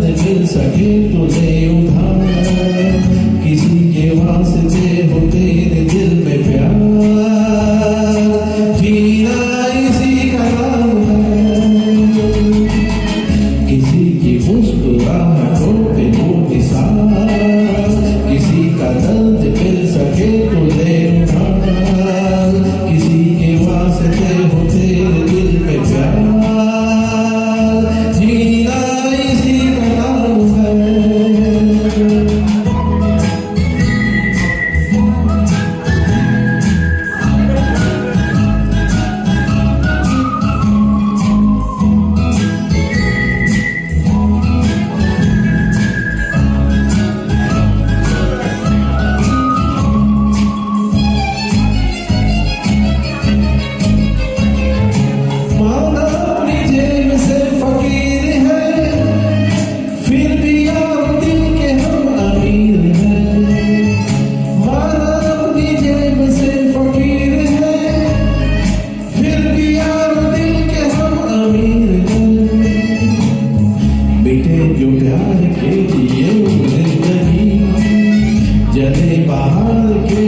से मिल सके तुझे उधार, किसी के वास्ते हो तेरे दिल में प्यार, जीना इसी का नाम है, किसी की मुस्कुराहटों पे हो निसार, किसी का दर्द मिल सके तुझे उधार, किसी के वास्ते हो तेरे दिल में प्यार, जीना इसी का नाम है। जो प्यार के लिए जिंदगी जले बाहर के